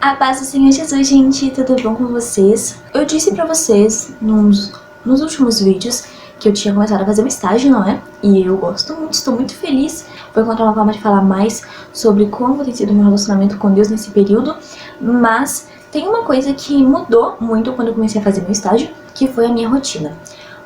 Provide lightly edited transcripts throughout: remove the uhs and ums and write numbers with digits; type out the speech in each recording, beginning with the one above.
A paz do Senhor Jesus, gente, tudo bom com vocês? Eu disse pra vocês nos últimos vídeos que eu tinha começado a fazer um estágio, não é? E eu gosto muito, estou muito feliz. Vou encontrar uma forma de falar mais sobre como tem sido o meu relacionamento com Deus nesse período, mas tem uma coisa que mudou muito quando eu comecei a fazer meu estágio, que foi a minha rotina.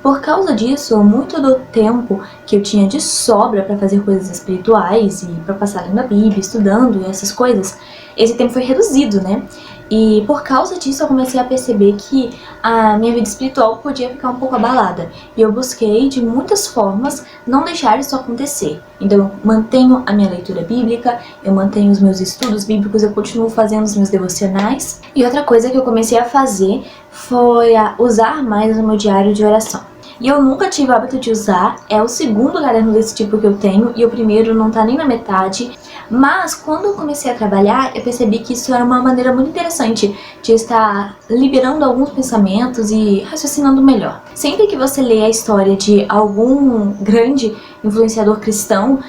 Por causa disso, muito do tempo que eu tinha de sobra para fazer coisas espirituais e para passar lendo a Bíblia, estudando e essas coisas, esse tempo foi reduzido, né? E por causa disso eu comecei a perceber que a minha vida espiritual podia ficar um pouco abalada. E eu busquei de muitas formas não deixar isso acontecer. Então eu mantenho a minha leitura bíblica, eu mantenho os meus estudos bíblicos, eu continuo fazendo os meus devocionais. E outra coisa que eu comecei a fazer foi usar mais o meu diário de oração. E eu nunca tive o hábito de usar, é o segundo caderno desse tipo que eu tenho, e o primeiro não tá nem na metade. Mas quando eu comecei a trabalhar, eu percebi que isso era uma maneira muito interessante de estar liberando alguns pensamentos e raciocinando melhor. Sempre que você lê a história de algum grande influenciador cristão,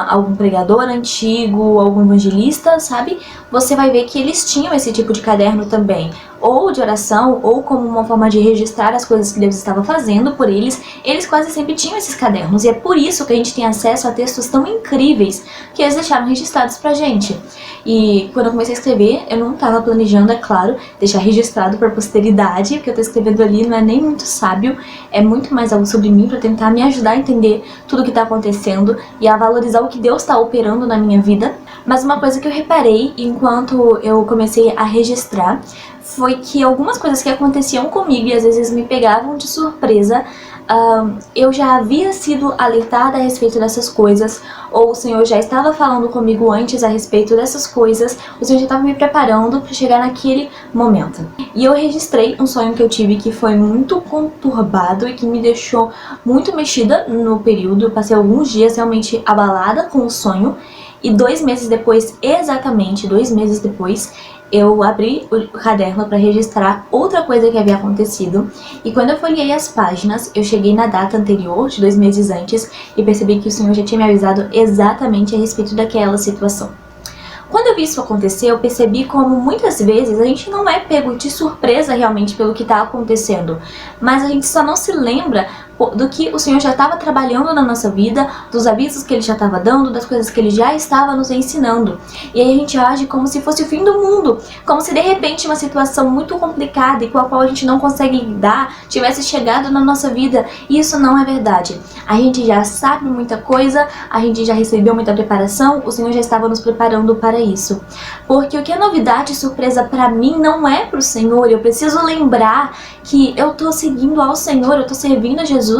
algum pregador antigo, algum evangelista, sabe? Você vai ver que eles tinham esse tipo de caderno também, ou de oração, ou como uma forma de registrar as coisas que Deus estava fazendo por eles. Eles quase sempre tinham esses cadernos, e é por isso que a gente tem acesso a textos tão incríveis que eles deixaram registrados pra gente. E quando eu comecei a escrever, eu não estava planejando, é claro, deixar registrado para posteridade. O que eu tô escrevendo ali não é nem muito sábio, é muito mais algo sobre mim, para tentar me ajudar a entender tudo o que está acontecendo e a valorizar o que Deus está operando na minha vida. Mas uma coisa que eu reparei enquanto eu comecei a registrar foi que algumas coisas que aconteciam comigo e às vezes me pegavam de surpresa, eu já havia sido alertada a respeito dessas coisas, ou o Senhor já estava falando comigo antes a respeito dessas coisas, o Senhor já estava me preparando para chegar naquele momento. E eu registrei um sonho que eu tive que foi muito conturbado e que me deixou muito mexida no período. Eu passei alguns dias realmente abalada com o sonho, e 2 meses depois, exatamente 2 meses depois, eu abri o caderno para registrar outra coisa que havia acontecido. E quando eu folhei as páginas, eu cheguei na data anterior, de 2 meses antes, e percebi que o Senhor já tinha me avisado exatamente a respeito daquela situação. Quando eu vi isso acontecer, eu percebi como muitas vezes a gente não é pego de surpresa realmente pelo que está acontecendo, mas a gente só não se lembra do que o Senhor já estava trabalhando na nossa vida, dos avisos que Ele já estava dando, das coisas que Ele já estava nos ensinando. E aí a gente age como se fosse o fim do mundo, como se de repente uma situação muito complicada e com a qual a gente não consegue lidar tivesse chegado na nossa vida. E isso não é verdade. A gente já sabe muita coisa, a gente já recebeu muita preparação, o Senhor já estava nos preparando para isso. Porque o que é novidade e surpresa para mim não é para o Senhor. Eu preciso lembrar que eu estou seguindo ao Senhor, eu estou servindo a Jesus,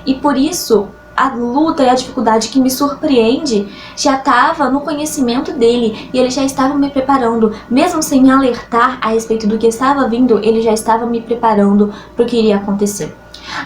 e por isso a luta e a dificuldade que me surpreende já estava no conhecimento dele, e ele já estava me preparando, mesmo sem me alertar a respeito do que estava vindo, ele já estava me preparando para o que iria acontecer.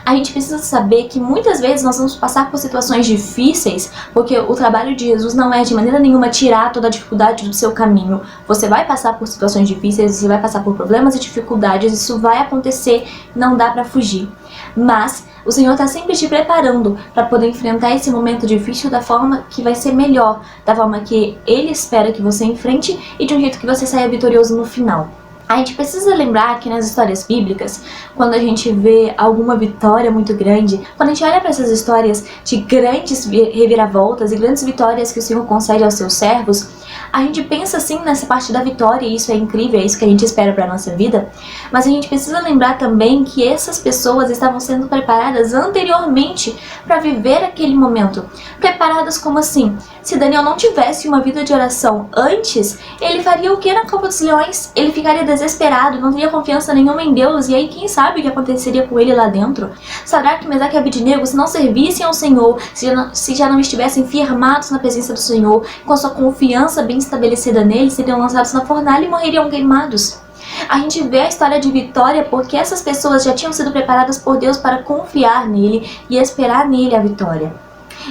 A gente precisa saber que muitas vezes nós vamos passar por situações difíceis, porque o trabalho de Jesus não é de maneira nenhuma tirar toda a dificuldade do seu caminho. Você vai passar por situações difíceis, você vai passar por problemas e dificuldades, isso vai acontecer, não dá pra fugir. Mas o Senhor está sempre te preparando para poder enfrentar esse momento difícil da forma que vai ser melhor, da forma que Ele espera que você enfrente e de um jeito que você saia vitorioso no final. A gente precisa lembrar que nas histórias bíblicas, quando a gente vê alguma vitória muito grande, quando a gente olha para essas histórias de grandes reviravoltas e grandes vitórias que o Senhor concede aos seus servos, a gente pensa assim nessa parte da vitória, e isso é incrível, é isso que a gente espera para a nossa vida, mas a gente precisa lembrar também que essas pessoas estavam sendo preparadas anteriormente para viver aquele momento. Preparadas como assim? Se Daniel não tivesse uma vida de oração antes, ele faria o que na Cova dos Leões? Ele ficaria desesperado, não teria confiança nenhuma em Deus, e aí quem sabe o que aconteceria com ele lá dentro? Sadraque, Mesaque e Abednego, se não servissem ao Senhor, se já não estivessem firmados na presença do Senhor, com a sua confiança bem estabelecida nele, seriam lançados na fornalha e morreriam queimados. A gente vê a história de vitória porque essas pessoas já tinham sido preparadas por Deus para confiar nele e esperar nele a vitória.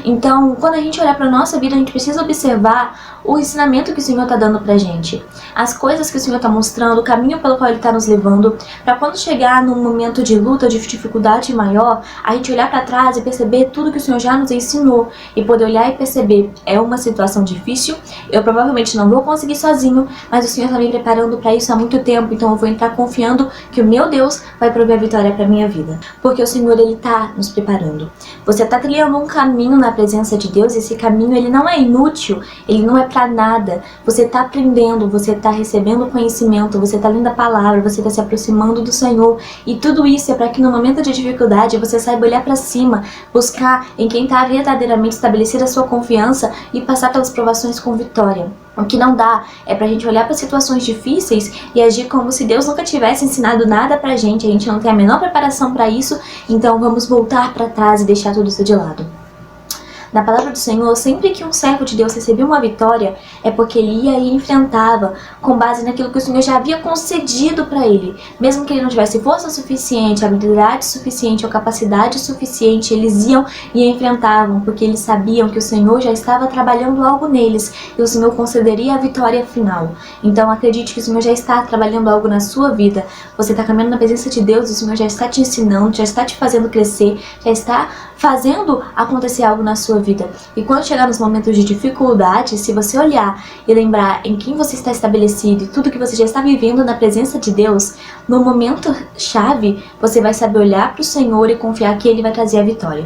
Então, quando a gente olhar para nossa vida, a gente precisa observar o ensinamento que o Senhor está dando pra gente, as coisas que o Senhor está mostrando, o caminho pelo qual Ele está nos levando, para quando chegar num momento de luta, de dificuldade maior, a gente olhar para trás e perceber tudo que o Senhor já nos ensinou e poder olhar e perceber, é uma situação difícil, eu provavelmente não vou conseguir sozinho, mas o Senhor está me preparando para isso há muito tempo, então eu vou entrar confiando que o meu Deus vai prover a vitória para minha vida, porque o Senhor, Ele está nos preparando. Você está trilhando um caminho na presença de Deus, e esse caminho ele não é inútil, ele não é para nada. Você está aprendendo, você está recebendo conhecimento, você está lendo a palavra, você está se aproximando do Senhor, e tudo isso é para que no momento de dificuldade você saiba olhar para cima, buscar em quem está verdadeiramente estabelecida a sua confiança e passar pelas provações com vitória. O que não dá é pra gente olhar para situações difíceis e agir como se Deus nunca tivesse ensinado nada pra gente. A gente não tem a menor preparação para isso, então vamos voltar para trás e deixar tudo isso de lado. Na palavra do Senhor, sempre que um servo de Deus recebia uma vitória, é porque ele ia e enfrentava com base naquilo que o Senhor já havia concedido para ele. Mesmo que ele não tivesse força suficiente, habilidade suficiente ou capacidade suficiente, eles iam e enfrentavam, porque eles sabiam que o Senhor já estava trabalhando algo neles e o Senhor concederia a vitória final. Então acredite que o Senhor já está trabalhando algo na sua vida. Você está caminhando na presença de Deus e o Senhor já está te ensinando, já está te fazendo crescer, já está fazendo acontecer algo na sua vida. E quando chegar nos momentos de dificuldade, se você olhar e lembrar em quem você está estabelecido e tudo que você já está vivendo na presença de Deus, no momento chave, você vai saber olhar para o Senhor e confiar que Ele vai trazer a vitória.